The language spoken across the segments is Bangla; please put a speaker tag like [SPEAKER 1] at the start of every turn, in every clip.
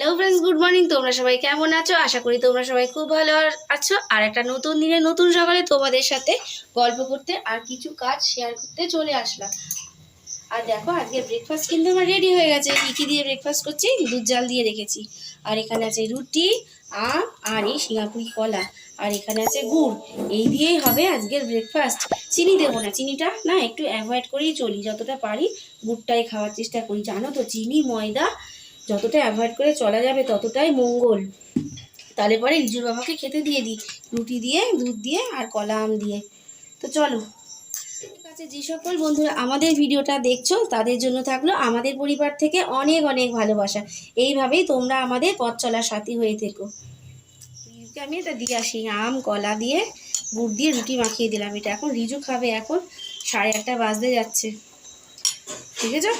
[SPEAKER 1] Hello friends, good morning. তোমরা সবাই কেমন আছো? আশা করি তোমরা সবাই খুব ভালো আছো। আর একটা নতুন দিনে নতুন সকালে তোমাদের সাথে গল্প করতে আর কিছু কাজ শেয়ার করতে চলে আসলাম। আর দেখো, আজকে ব্রেকফাস্ট কিন্তু আমার রেডি হয়ে গেছে। কী কী দিয়ে ব্রেকফাস্ট করছি? দুধ জাল দিয়ে রেখেছি। আর এখানে আছে রুটি, আম আর এই সিঙ্গাপুরি কলা। আর এখানে আছে গুড়। এই দিয়েই হবে আজকের ব্রেকফাস্ট। চিনি দেবো না, চিনিটা না একটু অ্যাভয়েড করেই চলি, যতটা পারি গুড়টাই খাওয়ার চেষ্টা করি। জানো তো, চিনি ময়দা যতটা অ্যাভয়েড করে চলা যাবে ততটাই মঙ্গল। তাহলে পরে রিজুর বাবাকে খেতে দিয়ে দিই রুটি দিয়ে, দুধ দিয়ে আর কলা আম দিয়ে। তো চলো। ঠিক আছে, যে সকল বন্ধুরা আমাদের ভিডিওটা দেখছো তাদের জন্য থাকলো আমাদের পরিবার থেকে অনেক অনেক ভালোবাসা। এইভাবেই তোমরা আমাদের পথ চলার সাথী হয়ে থেকো। রিজুকে আমি এটা দিয়ে আসি, আম কলা দিয়ে গুড় দিয়ে রুটি মাখিয়ে দিলাম। এটা এখন রিজু খাবে। এখন 8:30 বাজতে যাচ্ছে। ঠিক আছে,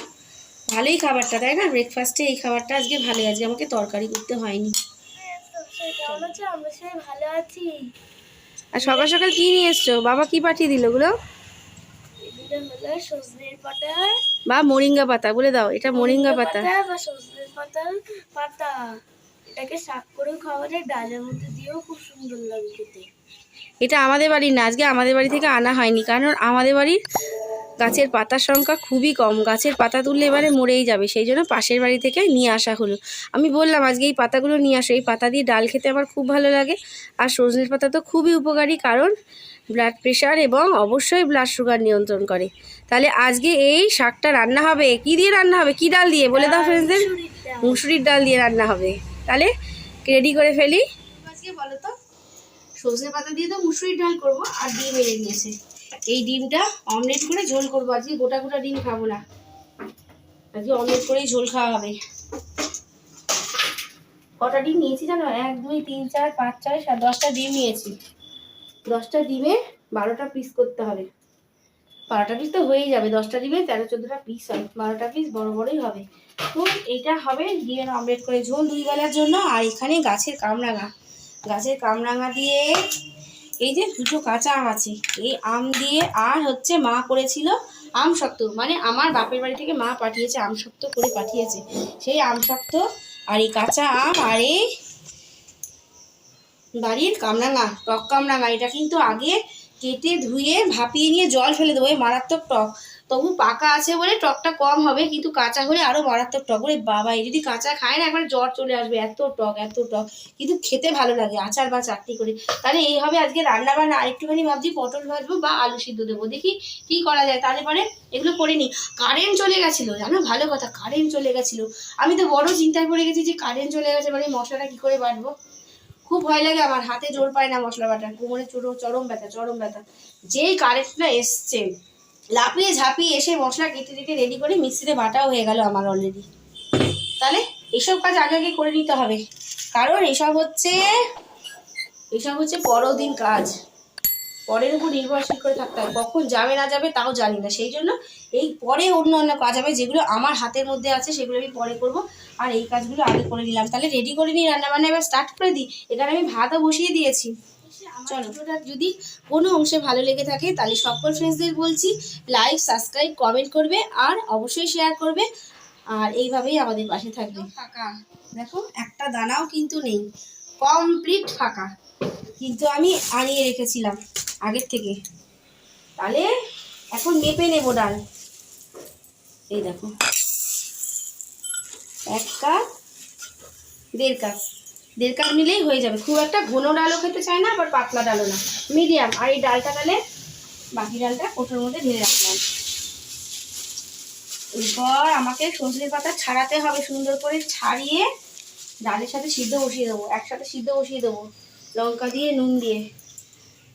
[SPEAKER 1] ভালোই খাবারটা, তাই না? ব্রেকফাস্টে এই খাবারটা আজকে ভালোই। আজকে আমাকে তরকারি করতে হয়নি।
[SPEAKER 2] ভালো আছি।
[SPEAKER 1] আর সকাল সকাল কি নিয়ে এসছো? বাবা কি পাঠিয়ে দিল ওগুলো?
[SPEAKER 2] হলো সজনের পাতা
[SPEAKER 1] বা মোরিঙ্গা পাতা বলে দাও, এটা মোরিঙ্গা পাতা।
[SPEAKER 2] বা সজনের পাতা এটাকে শাক করেও খাওয়া যায়, ডালের মধ্যে দিয়েও খুব সুন্দর লাগে খেতে।
[SPEAKER 1] এটা আমাদের বাড়ির না, আজকে আমাদের বাড়ি থেকে আনা হয়নি, কারণ আমাদের বাড়ির গাছের পাতার সংখ্যা খুবই কম। গাছের পাতা তুললে এবারে মরেই যাবে, সেই জন্য পাশের বাড়ি থেকে নিয়ে আসা হলো। আমি বললাম আজকে এই পাতাগুলো নিয়ে আসো, এই পাতা দিয়ে ডাল খেতে আমার খুব ভালো লাগে। আর সজনের পাতা তো খুবই উপকারী, কারণ ব্লাড প্রেশার এবং অবশ্যই ব্লাড সুগার নিয়ন্ত্রণ করে। তাহলে আজকে এই শাকটা রান্না হবে। কি দিয়ে রান্না হবে? কি ডাল দিয়ে বলে দাও ফ্রেন্ডসদের? মুসুরির ডাল দিয়ে রান্না হবে। তাহলে রেডি করে ফেলি। আজকে বলো তো, সজনে পাতা দিয়ে তো মুসুরির ডাল করবো, আর ডিম এনে দিয়েছে। এই ডিমটা অমলেট করে ঝোল করবো। আজকে গোটা গোটা ডিম খাবো না, আজকে অমলেট করেই ঝোল খাওয়া হবে। কটা ডিম নিয়েছি জানো? 1 2 3 4 5 6 7 10টা ডিম নিয়েছি। 10টা ডিমে 12টা পিস করতে হবে। 12টা পিস তো হয়েই যাবে, 10টা ডিমে 13-14টা পিস হয়, 12টা পিস বড় বড়ই হবে। তো এটা হবে ডিমের অমলেট করে ঝোল 2 বেলার জন্য। আর এখানে গাছের কামরাঙা দিয়ে এই যে 2টো কাঁচা আম আছে, এই আম দিয়ে, আর হচ্ছে মা করেছিল আম শক্ত, মানে আমার বাপের বাড়ি থেকে মা পাঠিয়েছে, আম শক্ত করে পাঠিয়েছে। সেই আম শক্ত আর এই কাঁচা আম আর এই বাড়ির কামরাঙা, টক কামরাঙা। এটা কিন্তু আগে কেটে ধুয়ে ভাপিয়ে নিয়ে জল ফেলে দেবো। মারাত্মক টক, তবু পাকা আছে বলে টকটা কম হবে, কিন্তু কাঁচা হলে আরো মারাত্মক টক। ওরে বাবা, এই যদি কাঁচা খায় না একবার জ্বর চলে আসবে, এত টক এত টক। কিন্তু খেতে ভালো লাগে আচার বা চাটনি করে। তাহলে এই হবে আজকে রান্না বান্না। আরেকটুখানি ভাবছি পটল ভাজবো বা আলু সিদ্ধ দেবো, দেখি কি করা যায়। তাহলে পরে এগুলো করে নি। কারেন্ট চলে গেছিলো জানো, ভালো কথা, কারেন্ট চলে গেছিলো। আমি তো বড় চিন্তায় পড়ে গেছি যে কারেন্ট চলে গেছে, মানে মশলাটা কি করে বাটবো। খুব ভয় লাগে আমার, হাতে জোর পায় না মশলা বাটার, কোমরে চরম ব্যথা। যেই কারেন্টটা এসছে, লাফিয়ে ঝাঁপিয়ে এসে মশলা কেটে কেটে রেডি করে মিক্সিতে বাটাও হয়ে গেল আমার অলরেডি। তাহলে এইসব কাজ আগে আগে করে নিতে হবে, কারণ এসব হচ্ছে পরদিন কাজ, পরের উপর নির্ভরশীল করে থাকতে হয়। কখন যাবে না যাবে তাও জানি না, সেই জন্য এই পরে অন্য অন্য কাজ হবে, যেগুলো আমার হাতের মধ্যে আছে সেগুলো আমি পরে করব। আর এই কাজগুলো আগে করে নিলাম। তাহলে রেডি করে নিই, রান্নাবান্না এবার স্টার্ট করে দিই। এখানে আমি ভাতও বসিয়ে দিয়েছি। চলো, যদি কোনো অংশে ভালো লেগে থাকে তাহলে সকল ফ্রেন্ডসদের বলছি লাইক সাবস্ক্রাইব কমেন্ট করবে, আর অবশ্যই শেয়ার করবে। আর এইভাবেই আমাদের পাশে থাকবে। ফাঁকা দেখো, একটা দানাও কিন্তু নেই, কমপ্লিট ফাঁকা, কিন্তু আমি আনিয়ে রেখেছিলাম আগের থেকে। তাহলে এখন মেপে নেব ডাল। এই দেখো, 1 কাপ 1.5 কাপ নিলেই হয়ে যাবে। খুব একটা ঘন ডালও খেতে চায় না, আবার পাতলা ডালও না, মিডিয়াম। আর এই ডালটা তাহলে বাকি ডালটা কোটোর মধ্যে ঢেলে রাখলাম। এরপর আমাকে সজনে পাতা ছাড়াতে হবে, সুন্দর করে ছাড়িয়ে ডালের সাথে সিদ্ধ বসিয়ে দেবো, একসাথে সিদ্ধ বসিয়ে দেবো, লঙ্কা দিয়ে নুন দিয়ে।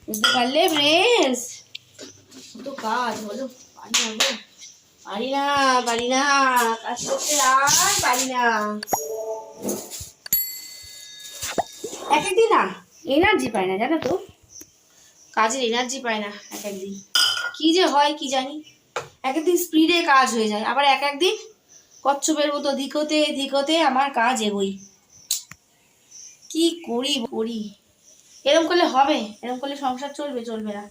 [SPEAKER 1] বুঝতে পারলে ফ্রেন্ডস? তো কাজ বলো, পারি না কাজ করতে, আর পারি না। এক একদিন না এনার্জি পায় না, জানো তো, কাজের এনার্জি পায় না এক একদিন। কি যে হয় কি জানি, এক একদিন স্পিডে কাজ হয়ে যায়, আবার এক একদিন কচ্ছপের মতো ধিকোতে আমার কাজ এগোই। কি করি এরকম করলে হবে? এরকম করলে সংসার চলবে না।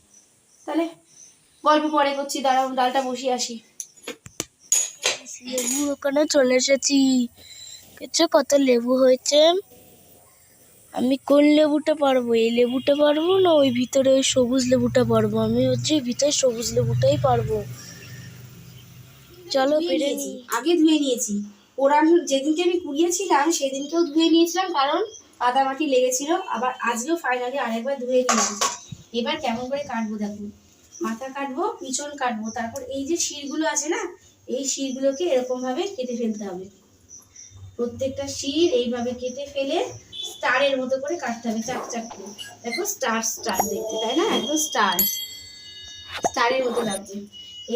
[SPEAKER 1] তাহলে গল্প পরে করছি, দাঁড়াও ডালটা বসিয়ে আসি।
[SPEAKER 2] ওখানে চলে এসেছি, দেখছো কত লেবু হয়েছে। আমি কোন লেবুটা পারবো, এই লেবুটা পারবো না ওই ভিতরে ওই সবুজ লেবুটা পারবো? আমি হচ্ছে ভিতরে সবুজ লেবুটাই পারবো। চলো
[SPEAKER 1] ধুয়ে
[SPEAKER 2] পেরে
[SPEAKER 1] নিয়েছি,
[SPEAKER 2] নিই।
[SPEAKER 1] আগে ধুয়ে নিয়েছি। ওরান যেদিনকে আমি কুড়িয়েছিলাম সেদিনকেও ধুয়ে নিয়েছিলাম, কারণ কাদামাটি লেগেছিল। আবার আজকেও ফাইনালি আরেকবার ধুয়ে নিলাম। এবার কেমন করে কাটবো দেখো, মাথা কাটবো, পিছন কাটবো, তারপর এই যে শিরগুলো আছে না, এই শিরগুলোকে এরকম ভাবে কেটে ফেলতে হবে। প্রত্যেকটা শির এইভাবে কেটে ফেলে স্টারের মতো করে কাটতে হবে, চাক চাক করে। দেখো স্টার স্টার দেখতে, তাই না? একদম স্টার স্টারের মতো লাগছে।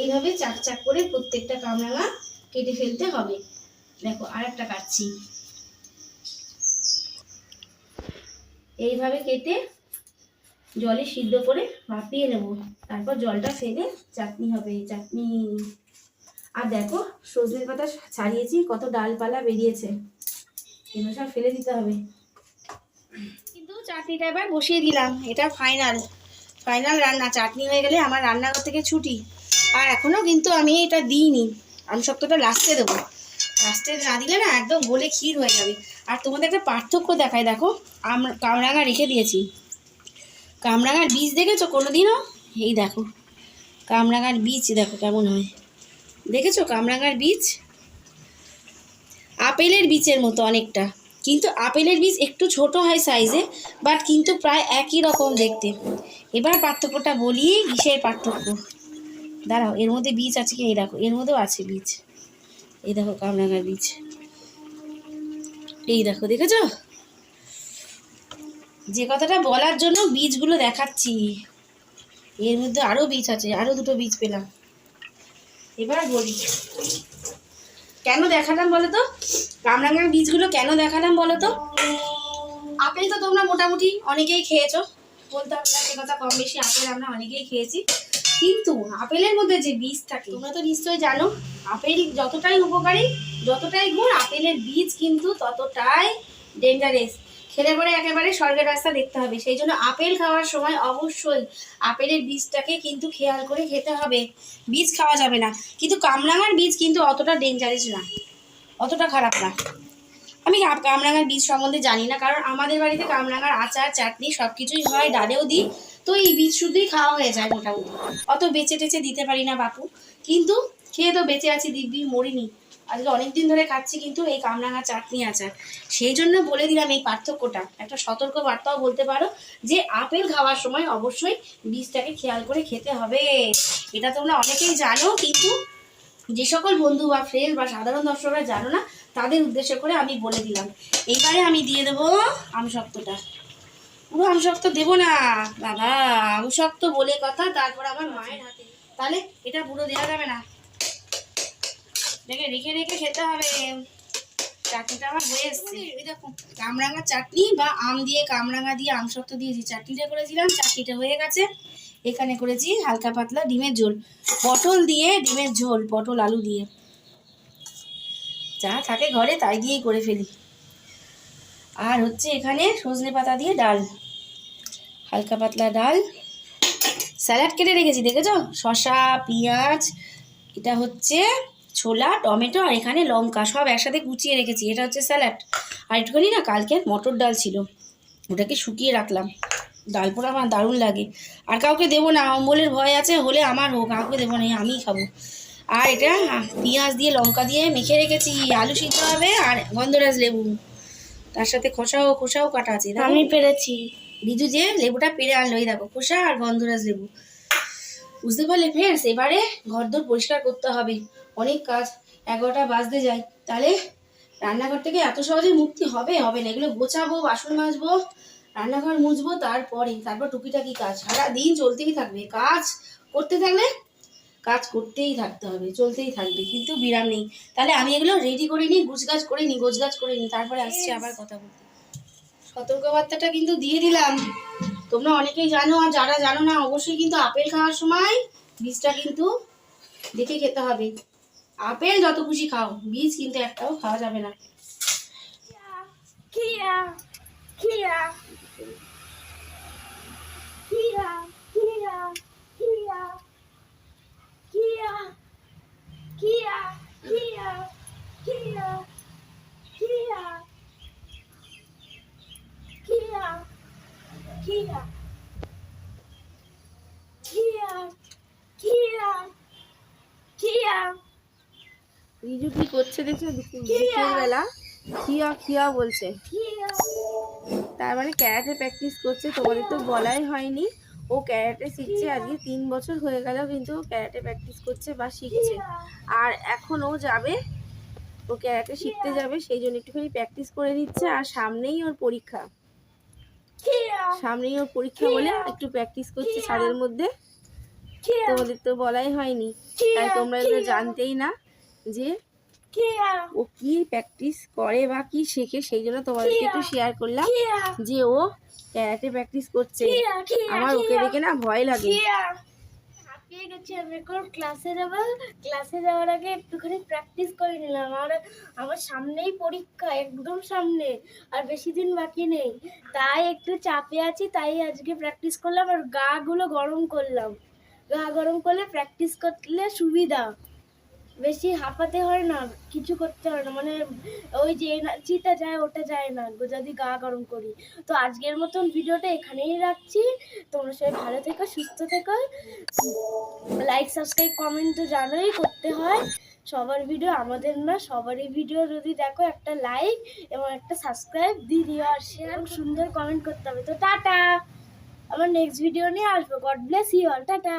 [SPEAKER 1] এইভাবে চাক চাক করে প্রত্যেকটা কামরাঙা কেটে ফেলতে হবে। দেখো আরেকটা কাটছি, এইভাবে কেটে জলে সিদ্ধ করে ভাপিয়ে নেব, তারপর জলটা ফেলে চাটনি হবে, চাটনি। আর দেখো সজনের পাতা ছাড়িয়েছি, কত ডালপালা বেরিয়েছে, এগুলো সব ফেলে দিতে হবে। কিন্তু চাটনিটা এবার বসিয়ে দিলাম, এটা ফাইনাল ফাইনাল রান্না। চাটনি হয়ে গেলে আমার রান্নাঘর থেকে ছুটি। আর এখনো কিন্তু আমি এটা দিইনি, আমসত্ত্বটা লাস্টে দেবো। লাস্টে না দিলে না একদম গলে ক্ষীর হয়ে যাবে। আর তোমাদের একটা পার্থক্য দেখায়, দেখো কামরাঙা রেখে দিয়েছি। কামরাঙার বীজ দেখেছো কোনোদিনও? এই দেখো কামরাঙার বীজ দেখো কেমন হয়, দেখেছো কামরাঙার বীজ? আপেলের বীজের মতো অনেকটা, কিন্তু আপেলের বীজ একটু ছোট হয় সাইজে, বাট কিন্তু প্রায় একই রকম দেখতে। এবার পার্থক্যটা বলি, কিসের পার্থক্য দাঁড়াও, এর মধ্যে বীজ আছে কি? এই দেখো এর মধ্যেও আছে বীজ, এই দেখো কামরাঙার বীজ, এই দেখো, দেখেছো? যে কথাটা বলার জন্য বীজগুলো দেখাচ্ছি, এর মধ্যে আরো বীজ আছে, আরো দুটো বীজ পেলাম। এবার বলি কেন দেখালাম বলো তো, কামরাঙার বীজগুলো কেন দেখালাম বলো তো? আপেল তো তোমরা মোটামুটি অনেকেই খেয়েছো, বলতে হবে না সে কথা, কম বেশি আপেল আমরা অনেকেই খেয়েছি। কিন্তু আপেলের মধ্যে যে বীজ থাকে তোমরা তো নিশ্চয়ই জানো, আপেল যতটাই উপকারী, যতটাই গুণ, আপেলের বীজ কিন্তু ততটাই ডেঞ্জারাস। খেলে পরে একেবারে স্বর্গের রাস্তা দেখতে হবে। সেই জন্য আপেল খাওয়ার সময় অবশ্যই আপেলের বীজটাকে কিন্তু খেয়াল করে খেতে হবে, বীজ খাওয়া যাবে না। কিন্তু কামরাঙার বীজ কিন্তু অতটা ডেঞ্জারাস না, অতটা খারাপ না। আমি কামরাঙার বীজ সম্বন্ধে জানি না, কারণ আমাদের বাড়িতে কামরাঙার আচার চাটনি সব কিছুই হয়, ডালেও দিই, তো এই বীজ শুদ্ধই খাওয়া হয়ে যায় মোটামুটি। অত বেঁচে টেচে দিতে পারি না বাপু, কিন্তু খেয়ে তো বেঁচে আছি, দিব্যি মরিনি। আজকে অনেকদিন ধরে খাচ্ছি কিন্তু এই কামরাঙা চাটনি আচার। সেই জন্য বলে দিলাম এই পার্থক্যটা, একটা সতর্ক বার্তাও বলতে পারো, যে আপেল খাওয়ার সময় অবশ্যই বীজটাকে খেয়াল করে খেতে হবে। এটা তোমরা অনেকেই জানো, কিন্তু যে সকল বন্ধু বা ফ্রেন্ড বা সাধারণ দর্শকরা জানো না, তাদের উদ্দেশ্য করে আমি বলে দিলাম। এইবারে আমি দিয়ে দেবো আমসত্ত্বটা। পুরো আমসত্ত্ব দেবো না বাবা, আমসত্ত্ব বলে কথা, তারপর আমার মায়ের হাতে। তাহলে এটা পুরো দেওয়া যাবে না, দেখে রেখে রেখে খেতে হবে। চাটনিটা আমার হয়ে এসছে, এই দেখো কামরাঙা চাটনি বা আম দিয়ে কামরাঙা দিয়ে আমসত্ত্ব দিয়েছি, চাটনিটা করেছিলাম, চাটনিটা হয়ে গেছে। এখানে করেছি হালকা পাতলা ডিমের ঝোল, পটল দিয়ে ডিমের ঝোল, পটল আলু দিয়ে, যা থাকে ঘরে তাই দিয়েই করে ফেলি। আর হচ্ছে এখানে সজনে পাতা দিয়ে ডাল, হালকা পাতলা ডাল। স্যালাড কেটে রেখেছি দেখেছো, শসা, পেঁয়াজ, এটা হচ্ছে ছোলা, টমেটো, আর এখানে লঙ্কা, সব একসাথে কুচিয়ে রেখেছি। এটা হচ্ছে স্যালাড। আর একটুখানি না কালকে মটর ডাল ছিল, ওটাকে শুকিয়ে রাখলাম, ডাল পোড়া আমার দারুণ লাগে। আর কাউকে দেবো না, অম্বলের ভয় আছে, হলে আমার হোক, কাউকে দেবো না, আমিই খাবো। আর এটা পেঁয়াজ দিয়ে লঙ্কা দিয়ে মেখে রেখেছি, আলু সিদ্ধ হবে আর গন্ধরাজ লেবু, তার সাথে খোসাও খোসাও কাটা আছে।
[SPEAKER 2] আমি পেরেছি।
[SPEAKER 1] বিজু যে লেবুটা পেরে আনলো, এই দেখো খোসা আর গন্ধরাজ লেবু। বুঝতে পারলে ফ্রেন্ডস? এবারে ঘরদোর পরিষ্কার করতে হবে, অনেক কাজ, 11টা বাজতে যায়। তাহলে রান্নাঘর থেকে এত সহজে মুক্তি হবে হবে না, এগুলো গোছাবো, বাসন মাজবো, রান্নাঘর মুছবো, তারপর টুকিটাকি কাজ সারাদিন চলতেই থাকবে। কাজ করতে থাকলে কাজ করতেই থাকতে হবে, চলতেই থাকবে, কিন্তু বিরাম নেই। তাহলে আমি এগুলো রেডি করে নিই, গোছগাছ করে নিই, তারপরে আসছি আবার কথা বলতে। সতর্কবার্তাটা কিন্তু দিয়ে দিলাম, তোমরা অনেকেই জানো, আর যারা জানো না অবশ্যই কিন্তু আপেল খাওয়ার সময় বীজটা কিন্তু দেখে খেতে হবে। আপেল যত খুশি খাও, বীজ কিন্তু একটাও খাওয়া যাবে না।
[SPEAKER 2] কিয়া কিয়া কিয়া কিয়া কিয়া কিয়া কিয়া কিয়া কিয়া কিয়া Kia. Kia. Kia. Kia.
[SPEAKER 1] Riju কি করছে দেখছো? বিকেলবেলা খিয়া খিয়া বলছে,
[SPEAKER 2] Kia.
[SPEAKER 1] তার মানে ক্যারাটে প্র্যাকটিস করছে। তোমাদের তো বলাই হয়নি, ও ক্যারাটে শিখছে। আজকে 3 বছর হয়ে গেল কিন্তু ও ক্যারাটে প্র্যাকটিস করছে বা শিখছে। আর এখন ও যাবে, ও ক্যারাটে শিখতে যাবে, সেই জন্য একটুখানি প্র্যাকটিস করে নিচ্ছে। আর সামনেই ওর পরীক্ষা, সামনেই ওর পরীক্ষা বলে একটু প্র্যাকটিস করছে ছাদের মধ্যে। তোমাদের তো বলাই হয়নি, তাই তোমরা এগুলো জানতেই না যে
[SPEAKER 2] Kia.
[SPEAKER 1] ও কি প্র্যাকটিস করে বা কি শেখে। সেই জন্য তোমাদেরকে একটু শেয়ার করলাম যে ও ক্যারাটে প্র্যাকটিস করছে। আমার ওকে দেখে না ভয় লাগে।
[SPEAKER 2] হাঁপিয়ে গেছি আমি, এখন ক্লাসে যাবো। ক্লাসে যাওয়ার আগে একটুখানি প্র্যাকটিস করে নিলাম। আর আমার সামনেই পরীক্ষা, একদম সামনে, আর বেশি দিন বাকি নেই। তাই একটু চাপে আছি, তাই আজকে প্র্যাকটিস করলাম। আর গা গুলো গরম করলাম। গা গরম করলে প্র্যাকটিস করলে সুবিধা, বেশি হাঁপাতে হয় না, কিছু করতে হয় না, মানে ওই যে এনার্জিটা যায় ওটা যায় না যদি গা গরম করি। তো আজকের মতন ভিডিওটা এখানেই রাখছি। তোমরা সবাই ভালো থেকো, সুস্থ থেকো। লাইক সাবস্ক্রাইব কমেন্ট তো জানোই করতে হয়। সবার ভিডিও, আমাদের না, সবারই ভিডিও যদি দেখো একটা লাইক এবং একটা সাবস্ক্রাইব দিয়ে দিও। আর শেয়ার সুন্দর কমেন্ট করতে হবে। তো টাটা, আবার নেক্সট ভিডিও নিয়ে আসবো। God bless you all, tata.